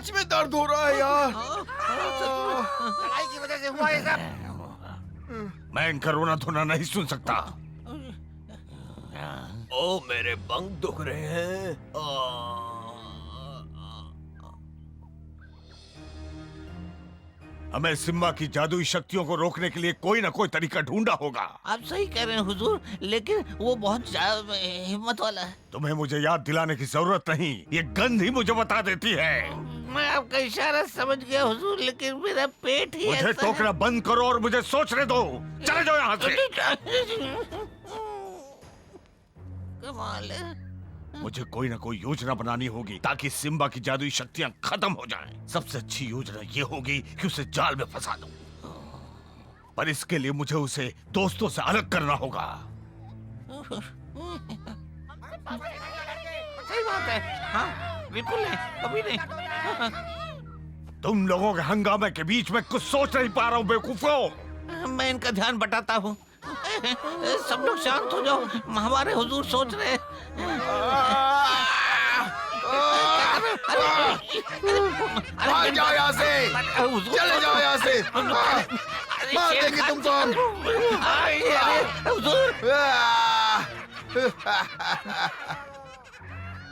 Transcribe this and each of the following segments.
सच में दर्द हो रहा है यार। लड़ाई की वजह से हुआ ये सब। मैं इनका रोना धोना नहीं सुन सकता। ओ मेरे पंख दुख रहे हैं। हमें सिम्बा की जादुई शक्तियों को रोकने के लिए कोई ना कोई तरीका ढूंढना होगा। आप सही कह रहे हैं हुजूर, लेकिन वो बहुत हिम्मत वाला है। तुम्हें मुझे याद दिलाने की जरूरत नहीं, ये गंध ही मुझे बता देती है। मैं आपका इशारा समझ गया हुजूर, लेकिन मेरा पेट ही मुझे ऐसा टोकना बंद करो और मुझे सोचने दो। चले जाओ यहाँ से। कमाल है। मुझे कोई ना कोई योजना बनानी होगी ताकि सिम्बा की जादुई शक्तियां खत्म हो जाएं। सबसे अच्छी योजना ये होगी कि उसे जाल में फंसा दूं। पर इसके लिए मुझे उसे दोस्तों से अलग करना होगा। सही बात है। हाँ, बिल्कुल नहीं, कभी नहीं। तुम लोगों के हंगामे के बीच में कुछ सोच नहीं पा रहा हूँ बेवकूफों। मैं इनका ध्यान बटाता हूँ। सब लोग शांत हो जाओ, हमारे हुजूर सोच रहे हैं। भाग जाओ यहाँ से, चले जाओ यहाँ से, मार देंगे तुमको हम।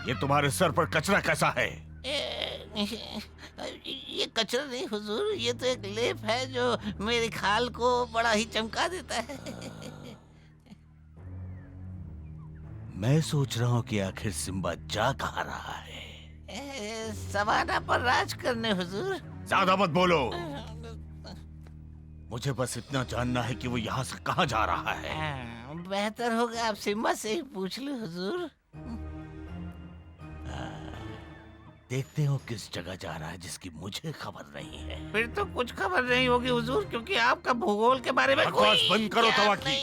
ये तुम्हारे सर पर कचरा कैसा है? ये कचरा नहीं हुजूर, ये तो एक लेप है जो मेरी खाल को बड़ा ही चमका देता है। मैं सोच रहा हूँ कि आखिर सिम्बा जा कहाँ रहा है। सवाना पर राज करने हुजूर। ज्यादा मत बोलो, मुझे बस इतना जानना है कि वो यहाँ से कहाँ जा रहा है। बेहतर होगा आप सिम्बा से ही पूछ लो हुजूर। देखते हो किस जगह जा रहा है जिसकी मुझे खबर नहीं है। फिर तो कुछ खबर नहीं होगी हुजूर, क्योंकि आपका भूगोल के बारे में बकवास बंद करो तवाकी।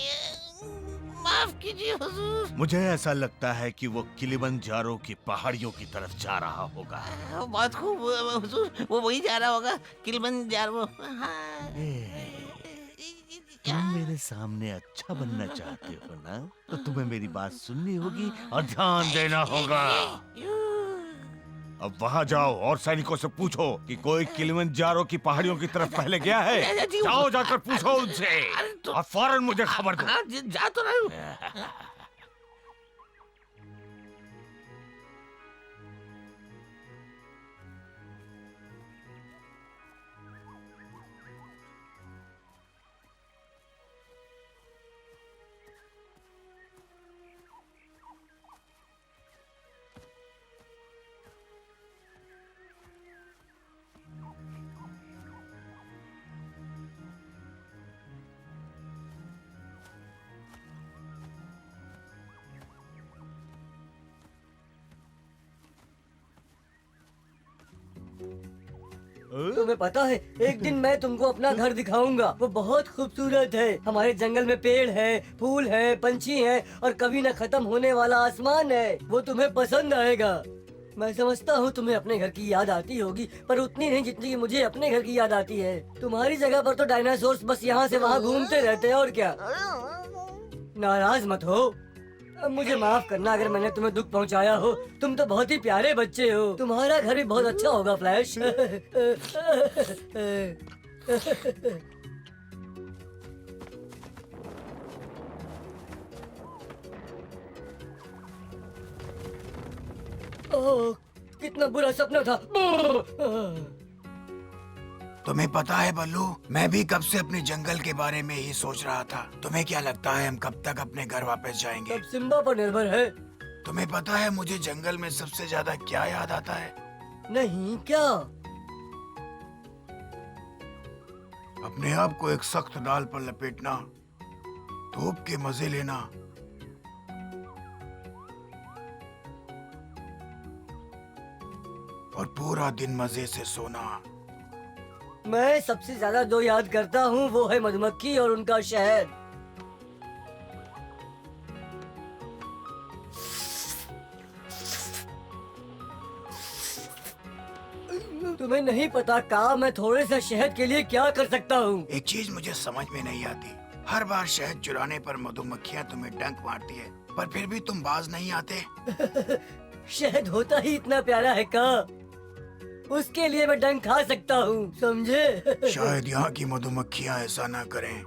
माफ कीजिए हुजूर। मुझे ऐसा लगता है कि वो किलिमंजारो की पहाड़ियों की तरफ जा रहा होगा। बहुत खूब हुजूर, वो वही जा रहा होगा, किलिमंजारो। हाँ। तुम मेरे सामने अच्छा बनना चाहते हो ना, तो तुम्हें मेरी बात सुननी होगी और ध्यान देना होगा। अब वहाँ जाओ और सैनिकों से पूछो कि कोई किलिमंजारो की पहाड़ियों की तरफ पहले गया है। जाओ जाकर पूछो उनसे और फौरन मुझे खबर दो। हाँ, जा तो रही हूँ। तुम्हें पता है, एक दिन मैं तुमको अपना घर दिखाऊंगा। वो बहुत खूबसूरत है। हमारे जंगल में पेड़ है, फूल है, पंछी है और कभी न खत्म होने वाला आसमान है। वो तुम्हें पसंद आएगा। मैं समझता हूँ तुम्हें अपने घर की याद आती होगी, पर उतनी नहीं जितनी कि मुझे अपने घर की याद आती है। तुम्हारी जगह पर तो डायनासोर्स बस यहाँ से वहाँ घूमते रहते हैं और क्या। नाराज मत हो, मुझे माफ करना अगर मैंने तुम्हें दुख पहुंचाया हो। तुम तो बहुत ही प्यारे बच्चे हो। तुम्हारा घर भी बहुत अच्छा होगा फ्लैश। ओह, कितना बुरा सपना था। तुम्हें पता है बल्लू, मैं भी कब से अपने जंगल के बारे में ही सोच रहा था। तुम्हें क्या लगता है हम कब तक अपने घर वापस जाएंगे? अब सिम्बा पर निर्भर है। तुम्हें पता है मुझे जंगल में सबसे ज्यादा क्या याद आता है? नहीं, क्या? अपने आप को एक सख्त डाल पर लपेटना, धूप के मजे लेना, और पूरा दिन मजे से सोना। मैं सबसे ज्यादा जो याद करता हूँ वो है मधुमक्खी और उनका शहद। तुम्हें नहीं पता का मैं थोड़े से शहद के लिए क्या कर सकता हूँ। एक चीज मुझे समझ में नहीं आती, हर बार शहद चुराने पर मधुमक्खियाँ तुम्हें डंक मारती है, पर फिर भी तुम बाज नहीं आते। शहद होता ही इतना प्यारा है का। उसके लिए मैं डंक खा सकता हूँ, समझे? शायद यहाँ की मधुमक्खियाँ ऐसा ना करें।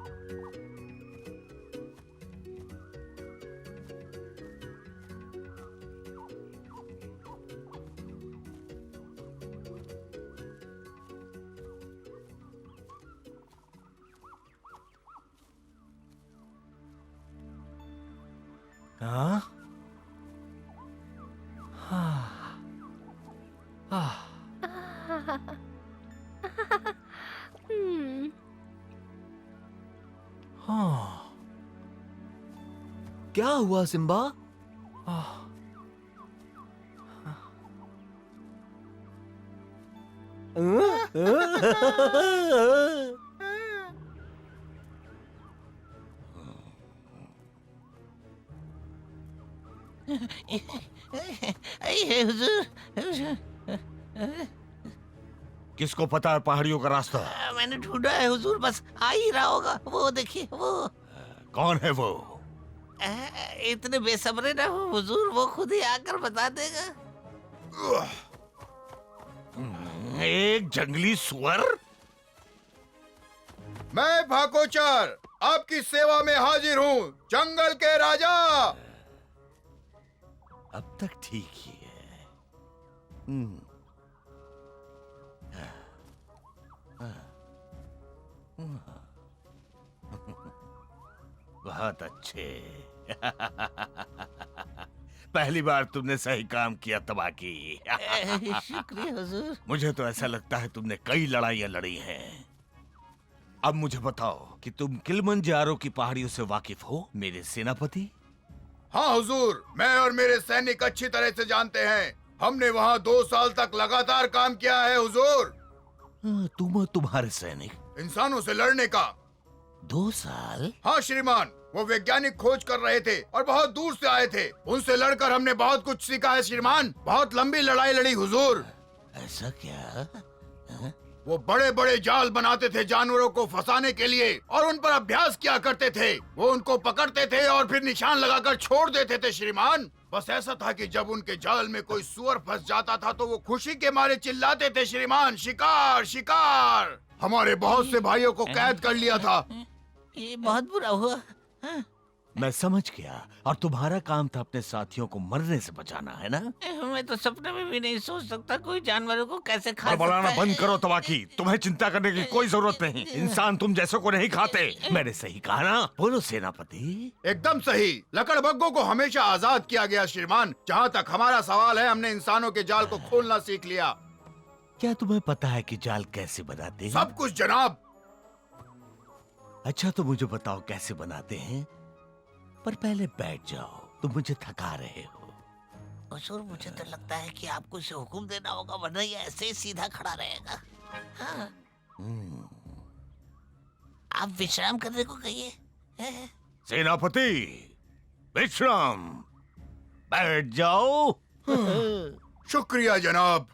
हाँ? हाँ। हाँ। हाँ। क्या हुआ सिम्बा? अरे हुजूर, किसको पता है पहाड़ियों का रास्ता? मैंने ढूंढा है हुजूर, बस आ ही रहा होगा। वो देखिए वो। कौन है वो? इतने बेसब्रे ना हो हुजूर, वो खुद ही आकर बता देगा। एक जंगली सुअर? मैं भाकोचर आपकी सेवा में हाजिर हूँ, जंगल के राजा। अब तक ठीक ही है। बहुत अच्छे। पहली बार तुमने सही काम किया तबाकी। शुक्रिया हुजूर। मुझे तो ऐसा लगता है तुमने कई लड़ाइयां लड़ी हैं। अब मुझे बताओ कि तुम किलिमंजारो की पहाड़ियों से वाकिफ हो मेरे सेनापति? हाँ हुजूर, मैं और मेरे सैनिक अच्छी तरह से जानते हैं। हमने वहाँ 2 साल तक लगातार काम किया है हुजूर। तुम और तुम्हारे सैनिक इंसानों से लड़ने का। 2 साल? हाँ श्रीमान, वो वैज्ञानिक खोज कर रहे थे और बहुत दूर से आए थे। उनसे लड़कर हमने बहुत कुछ सीखा है श्रीमान। बहुत लंबी लड़ाई लड़ी हुजूर। ऐसा क्या? वो बड़े बड़े जाल बनाते थे जानवरों को फंसाने के लिए और उन पर अभ्यास किया करते थे। वो उनको पकड़ते थे और फिर निशान लगाकर छोड़ देते थे श्रीमान। बस ऐसा था कि जब उनके जाल में कोई सुअर फंस जाता था तो वो खुशी के मारे चिल्लाते थे श्रीमान, शिकार शिकार। हमारे बहुत से भाइयों को कैद कर लिया था। ये बहुत बुरा हुआ। मैं समझ गया। और तुम्हारा काम था अपने साथियों को मरने से बचाना, है ना? मैं तो सपने में भी नहीं सोच सकता कोई जानवरों को कैसे खा सकता बड़बड़ाना है। बंद करो तबाकी। तुम्हें चिंता करने की कोई जरूरत नहीं। इंसान तुम जैसे को नहीं खाते। मैंने सही कहा ना? बोलो सेनापति। एकदम सही। लकड़बग्गों को हमेशा आजाद किया गया श्रीमान। जहाँ तक हमारा सवाल है, हमने इंसानों के जाल को खोलना सीख लिया। क्या तुम्हें पता है कि जाल कैसे बनाते हैं? सब कुछ जनाब। अच्छा तो मुझे बताओ कैसे बनाते हैं। पर पहले बैठ जाओ, तुम मुझे थका रहे हो। हुजूर, मुझे तो लगता है कि आपको इसे हुक्म देना होगा, वरना ये ऐसे ही सीधा खड़ा रहेगा। हाँ। आप विश्राम करने को कहिए। सेनापति, विश्राम। बैठ जाओ। शुक्रिया जनाब।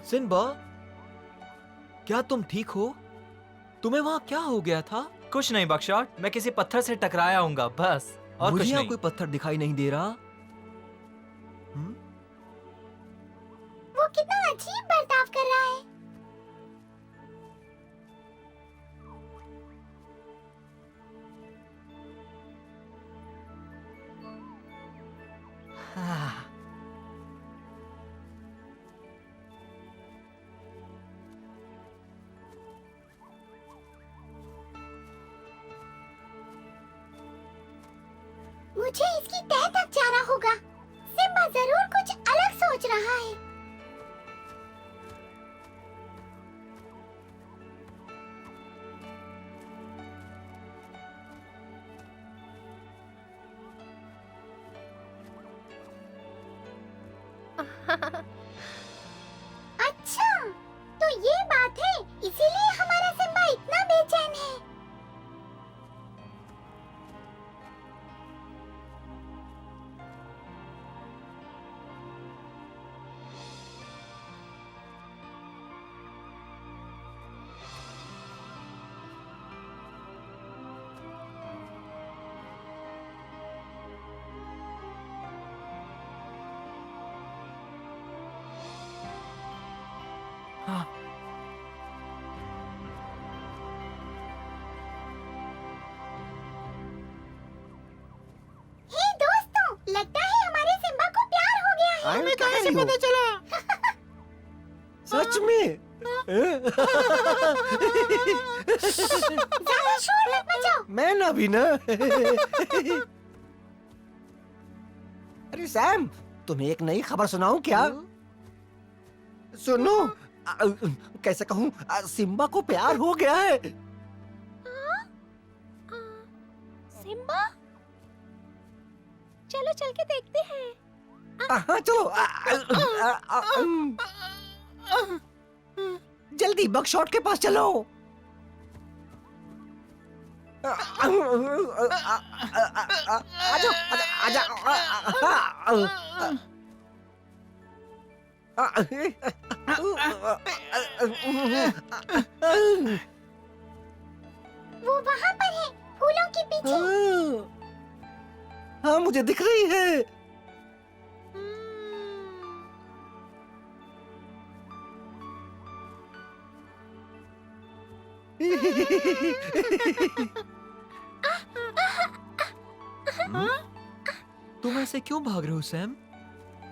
सिम्बा, क्या तुम ठीक हो? तुम्हें वहाँ क्या हो गया था? कुछ नहीं बकशॉट, मैं किसी पत्थर से टकराया हूँगा बस, और मुझे कुछ यहाँ नहीं। कोई पत्थर दिखाई नहीं दे रहा। वो कितना अजीब बर्ताव कर रहा है। मुझे इसकी तह तक जाना होगा। सिम्बा जरूर कुछ अलग सोच रहा है। अच्छा, तो ये बात है, इसीलिए हमारा सिम्बा इतना बेचैन है। हे दोस्तों, लगता है हमारे सिम्बा को प्यार हो गया है। हमें कहाँ से पता चला? सच में? ज्यादा शोर मत मचाओ। मैं ना भी ना। अरे सैम, तुम्हें एक नई खबर सुनाऊं क्या? सुनो, कैसे कहूँ, सिम्बा को प्यार हो गया है। सिम्बा, चलो चल के देखते हैं। हाँ चलो। जल्दी बकशॉट के पास चलो। आजा आजा वो वहाँ पर है, फूलों के पीछे। हाँ मुझे दिख रही है। तुम ऐसे क्यों भाग रहे हो सैम?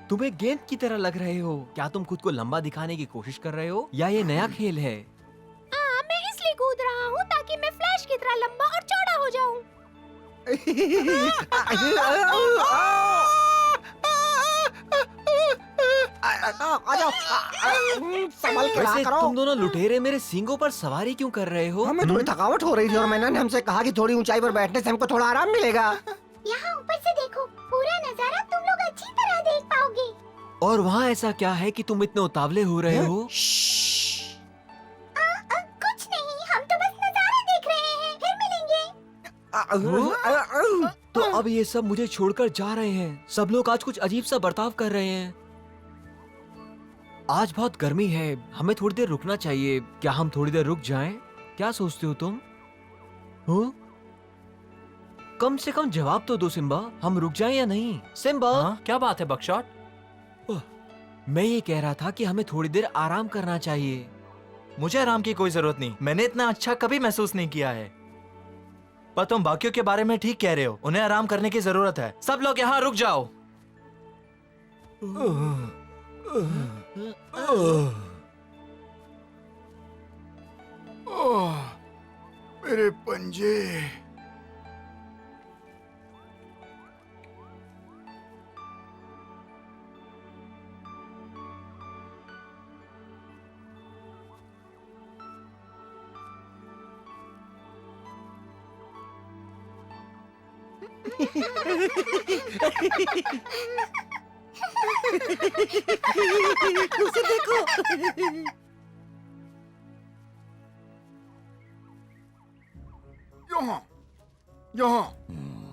तुम एक गेंद की तरह लग रहे हो। क्या तुम खुद को लंबा दिखाने की कोशिश कर रहे हो या ये नया खेल है? मैं इसलिए कूद रहा हूँ ताकि मैं फ्लैश की तरह लंबा और चौड़ा हो जाऊँ। संभल के रहा वैसे करो। तुम दोनों लुटेरे मेरे सींगों पर सवारी क्यों कर रहे हो? हमें थोड़ी थकावट हो रही थी और मैंने हमसे कहा कि थोड़ी ऊंचाई पर बैठने से हमको थोड़ा आराम मिलेगा। यहाँ ऊपर से देखो, पूरा नजारा तुम लोग अच्छी तरह देख पाओगे। और वहाँ ऐसा क्या है कि तुम इतने उतावले हो रहे हो? कुछ नहीं, हम तो बस नजारा देख रहे हैं, फिर मिलेंगे। तो अब ये सब मुझे छोड़कर जा रहे हैं। सब लोग आज कुछ अजीब सा बर्ताव कर रहे हैं। आज बहुत गर्मी है, हमें थोड़ी देर रुकना चाहिए। क्या हम थोड़ी देर रुक जाएं? क्या सोचते हो तुम? हो? कम से कम जवाब तो दो सिम्बा, हम रुक जाएं या नहीं? सिम्बा, हाँ, क्या बात है बकशॉट? मैं ये कह रहा था कि हमें थोड़ी देर आराम करना चाहिए। मुझे आराम की कोई जरूरत नहीं। मैंने इतना अच्छा कभी महसूस नहीं किया है। पर तुम बाकियों के बारे में ठीक कह रहे हो, उन्हें आराम करने की जरूरत है। सब लोग यहाँ रुक जाओ। मेरे पंजे। उसे देखो। यहाँ, यहाँ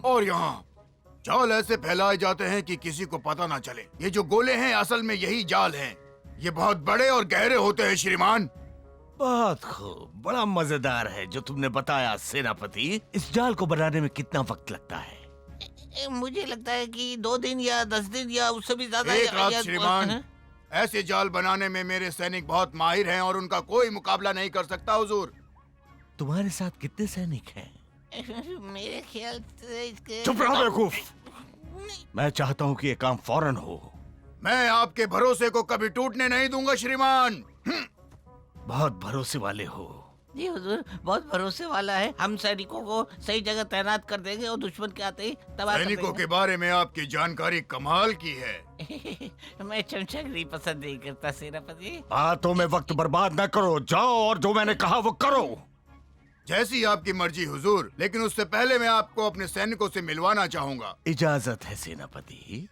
और यहाँ जाल ऐसे फैलाए जाते हैं कि किसी को पता ना चले। ये जो गोले हैं असल में यही जाल हैं। ये बहुत बड़े और गहरे होते हैं श्रीमान। बहुत खूब, बड़ा मजेदार है जो तुमने बताया सेनापति। इस जाल को बनाने में कितना वक्त लगता है? मुझे लगता है कि 2 दिन या 10 दिन या उससे भी ज्यादा। एक रात श्रीमान। ऐसे जाल बनाने में मेरे सैनिक बहुत माहिर हैं और उनका कोई मुकाबला नहीं कर सकता हुजूर। तुम्हारे साथ कितने सैनिक हैं? मेरे ख्याल से इसके। चुप रहो बेवकूफ। मैं चाहता हूँ कि ये काम फौरन हो। मैं आपके भरोसे को कभी टूटने नहीं दूंगा श्रीमान। बहुत भरोसे वाले हो। जी हुजूर, बहुत भरोसे वाला है। हम सैनिकों को सही जगह तैनात कर देंगे और दुश्मन के आते ही तबाह कर सैनिकों देंगे। के बारे में आपकी जानकारी कमाल की है। मैं चमचगिरी पसंद नहीं करता सेनापति। बातों में वक्त बर्बाद न करो, जाओ और जो मैंने कहा वो करो। जैसी आपकी मर्जी हुजूर, लेकिन उससे पहले मैं आपको अपने सैनिकों से मिलवाना चाहूंगा। इजाजत है सेनापति।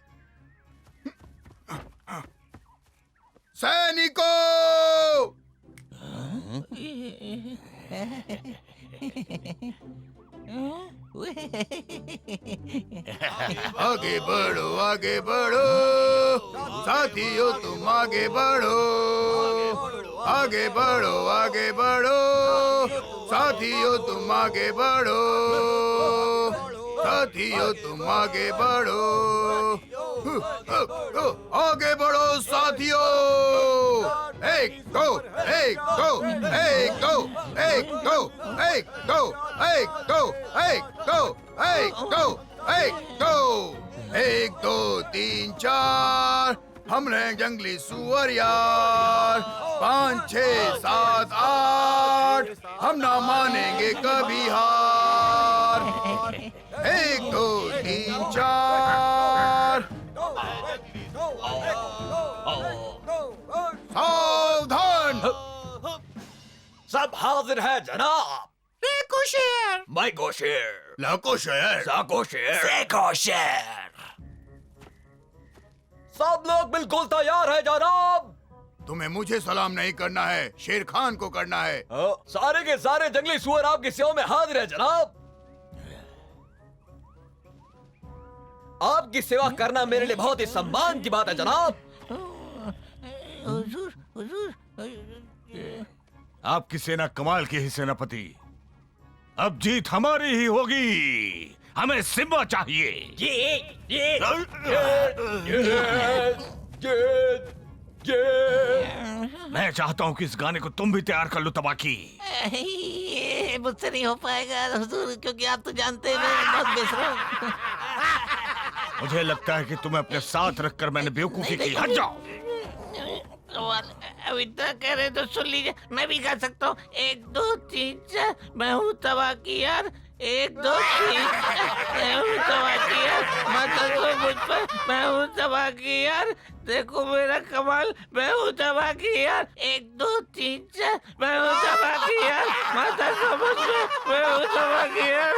सैनिकों, आगे बढ़ो, आगे बढ़ो साथियों, तुम आगे बढ़ो, आगे बढ़ो, आगे बढ़ो साथियों, तुम आगे बढ़ो, साथियों तुम आगे बढ़ो, आगे बढ़ो साथियों। एक दो, एक दो, एक दो, एक दो, एक दो, एक दो, एक दो, एक दो, एक दो, एक दो, तीन चार, हम रहे जंगली सुअर यार। 5 6 7 8, हम ना मानेंगे कभी हार। 1 2 3 4, सावधान। सब हाजिर है जनाब। माइको शेर, लाको शेर, साको शेर, सेको शेर। सब लोग बिल्कुल तैयार है जनाब। तुम्हें मुझे सलाम नहीं करना है, शेर खान को करना है। सारे के सारे जंगली सुअर आपकी सेवा में हाजिर है जनाब। आपकी सेवा करना मेरे लिए बहुत ही सम्मान की बात है जनाब। हुजूर, हुजूर, आपकी सेना कमाल की है सेनापति। अब जीत हमारी ही होगी। हमें सिम्बा चाहिए। मैं चाहता हूँ कि इस गाने को तुम भी तैयार कर लो तबाकी। ये मुझसे नहीं हो पाएगा हुजूर, क्योंकि आप तो जानते हैं मैं बहुत बेसुरा हूँ। मुझे लगता है कि तुम्हें अपने साथ रखकर मैंने बेवकूफी की। हट जाओ। अब इतना कह रहे तो सुन लीजिए, मैं भी गा सकता हूँ। 1 2 3 4, मैं हूँ तबाह की यार। 1 2 3 मैं हूँ तबाह की यार। मत हंसो मुझ पर, मैं हूँ तबाह की यार। देखो मेरा कमाल, मैं हूँ तबाह की यार। 1 2 3 4, मैं हूँ तबाह की यार। मत हंसो मुझ पर, मैं हूँ तबाह की यार।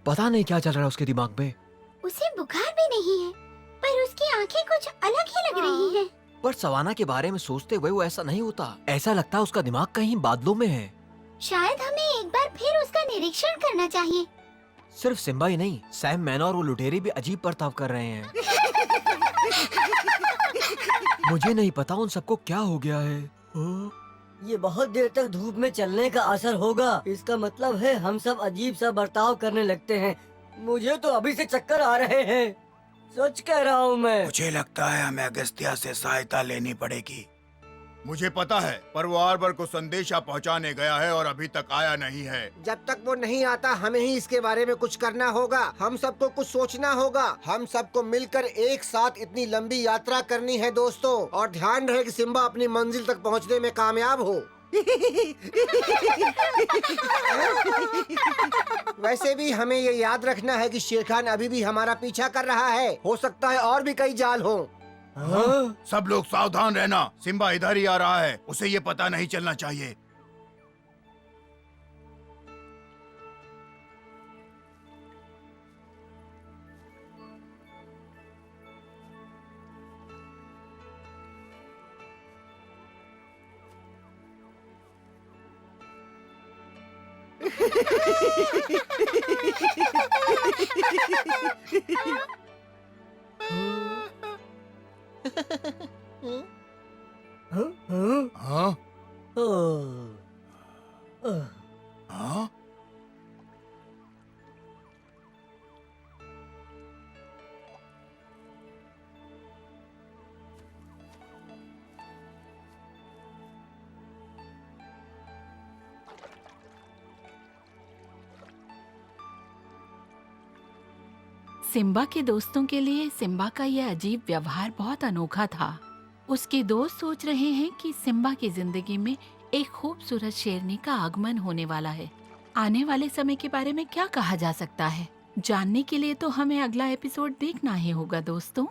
पता नहीं क्या चल रहा है उसके दिमाग में। उसे बुखार भी नहीं है, पर उसकी आंखें कुछ अलग ही लग रही हैं। पर सवाना के बारे में सोचते हुए वो ऐसा नहीं होता। ऐसा लगता है उसका दिमाग कहीं बादलों में है। शायद हमें एक बार फिर उसका निरीक्षण करना चाहिए। सिर्फ सिम्बा ही नहीं, सैम मैन और वो लुटेरे भी अजीब बर्ताव कर रहे हैं। मुझे नहीं पता उन सबको क्या हो गया है। ये बहुत देर तक धूप में चलने का असर होगा। इसका मतलब है हम सब अजीब सा बर्ताव करने लगते हैं। मुझे तो अभी से चक्कर आ रहे हैं, सच कह रहा हूँ मैं। मुझे लगता है हमें अगस्त्या से सहायता लेनी पड़ेगी। मुझे पता है, पर वो आर्बर को संदेशा पहुंचाने गया है और अभी तक आया नहीं है। जब तक वो नहीं आता हमें ही इसके बारे में कुछ करना होगा। हम सबको कुछ सोचना होगा। हम सबको मिलकर एक साथ इतनी लंबी यात्रा करनी है दोस्तों। और ध्यान रहे कि सिम्बा अपनी मंजिल तक पहुंचने में कामयाब हो। वैसे भी हमें ये याद रखना है कि शेर खान अभी भी हमारा पीछा कर रहा है। हो सकता है और भी कई जाल हों। सब लोग सावधान रहना, सिम्बा इधर ही आ रहा है। उसे ये पता नहीं चलना चाहिए। हाँ? हाँ? सिम्बा के दोस्तों के लिए सिम्बा का यह अजीब व्यवहार बहुत अनोखा था। उसके दोस्त सोच रहे हैं कि सिम्बा की जिंदगी में एक खूबसूरत शेरनी का आगमन होने वाला है। आने वाले समय के बारे में क्या कहा जा सकता है, जानने के लिए तो हमें अगला एपिसोड देखना ही होगा दोस्तों।